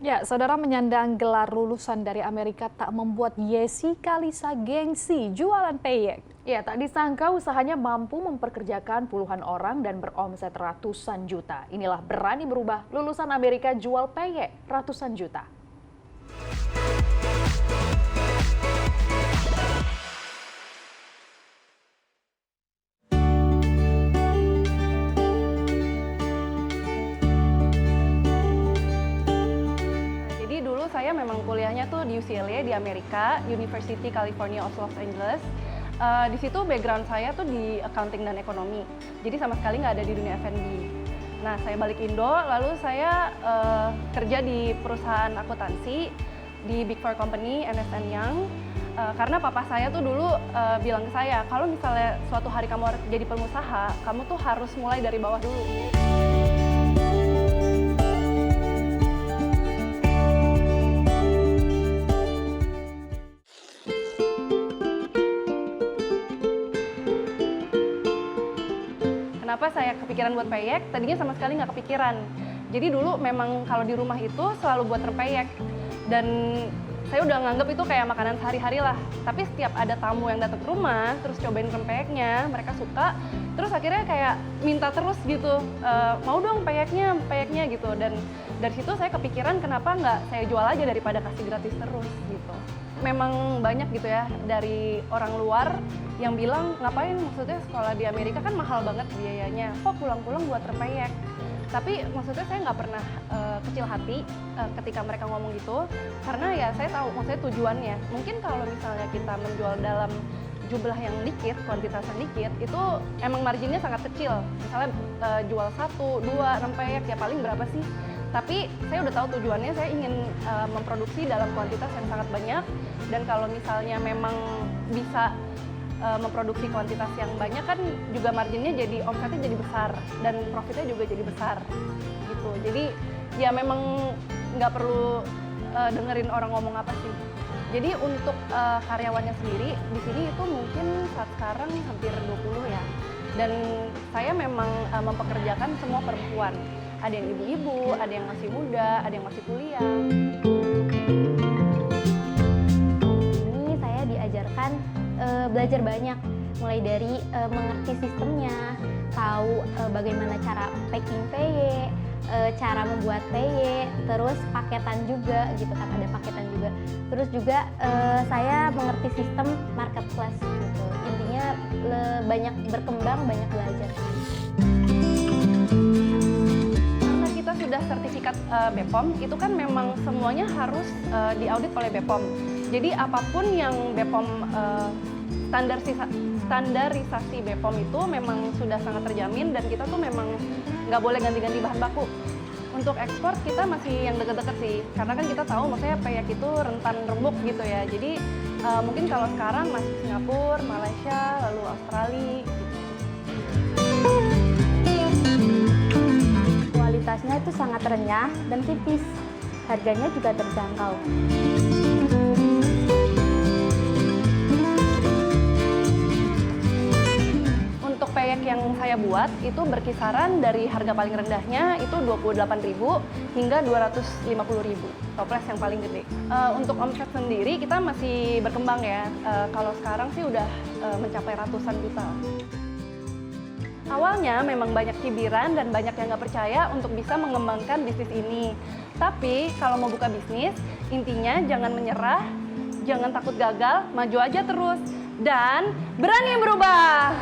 Ya, saudara, menyandang gelar lulusan dari Amerika tak membuat Yessika Lisa gengsi jualan peyek. Ya, tak disangka usahanya mampu memperkerjakan puluhan orang dan beromset ratusan juta. Inilah berani berubah lulusan Amerika jual peyek ratusan juta. Jadi dulu saya memang kuliahnya tuh di UCLA di Amerika, University California of Los Angeles. Di situ background saya tuh di accounting dan ekonomi, jadi sama sekali nggak ada di dunia F&B. Nah, saya balik Indo, lalu saya kerja di perusahaan akuntansi di Big Four Company, Ernst & Young. Karena papa saya tuh dulu bilang ke saya, kalau misalnya suatu hari kamu harus jadi pengusaha, kamu tuh harus mulai dari bawah dulu. Kenapa saya kepikiran buat peyek? Tadinya sama sekali nggak kepikiran. Jadi dulu memang kalau di rumah itu selalu buat rempeyek. Dan saya udah nganggep itu kayak makanan sehari-hari lah. Tapi setiap ada tamu yang datang ke rumah, terus cobain rempeyeknya, mereka suka. Terus akhirnya kayak minta terus gitu, mau dong peyeknya gitu. Dan dari situ saya kepikiran kenapa nggak saya jual aja daripada kasih gratis terus gitu. Memang banyak gitu ya dari orang luar yang bilang ngapain, maksudnya sekolah di Amerika kan mahal banget biayanya, kok pulang-pulang buat rempeyek. Tapi maksudnya saya nggak pernah kecil hati ketika mereka ngomong gitu, karena ya saya tahu maksudnya tujuannya. Mungkin kalau misalnya kita menjual dalam jumlah yang dikit, kuantitas yang dikit, itu emang marginnya sangat kecil. Misalnya jual 1, 2 rempeyek ya paling berapa sih? Tapi saya udah tahu tujuannya, saya ingin memproduksi dalam kuantitas yang sangat banyak. Dan kalau misalnya memang bisa memproduksi kuantitas yang banyak kan juga marginnya jadi, omsetnya jadi besar dan profitnya juga jadi besar gitu. Jadi ya memang nggak perlu dengerin orang ngomong apa sih. Jadi untuk karyawannya sendiri di sini itu mungkin saat sekarang hampir 20 ya. Dan saya memang mempekerjakan semua perempuan. Ada yang ibu-ibu, ada yang masih muda, ada yang masih kuliah. Ini saya diajarkan belajar banyak, mulai dari mengerti sistemnya, tahu bagaimana cara packing peyek, cara membuat peyek, terus paketan juga gitu kan, ada paketan juga. Terus juga saya mengerti sistem marketplace gitu. Intinya banyak berkembang, banyak belajar. Karena kita sudah sertifikat BPOM, itu kan memang semuanya harus diaudit oleh BPOM. Jadi apapun yang BPOM standarisasi BPOM itu memang sudah sangat terjamin, dan kita tuh memang nggak boleh ganti-ganti bahan baku. Untuk ekspor kita masih yang deket-deket sih, karena kan kita tahu maksudnya peyek itu rentan remuk gitu ya. Jadi mungkin kalau sekarang masih Singapura, Malaysia, lalu Australia gitu. Kualitasnya itu sangat renyah dan tipis, harganya juga terjangkau. Untuk peyek yang saya buat itu berkisaran dari harga paling rendahnya itu 28.000 hingga 250.000, toples yang paling gede. Untuk omset sendiri kita masih berkembang ya, kalau sekarang sih udah mencapai ratusan juta. Awalnya memang banyak cibiran dan banyak yang nggak percaya untuk bisa mengembangkan bisnis ini. Tapi kalau mau buka bisnis, intinya jangan menyerah, jangan takut gagal, maju aja terus, dan berani berubah.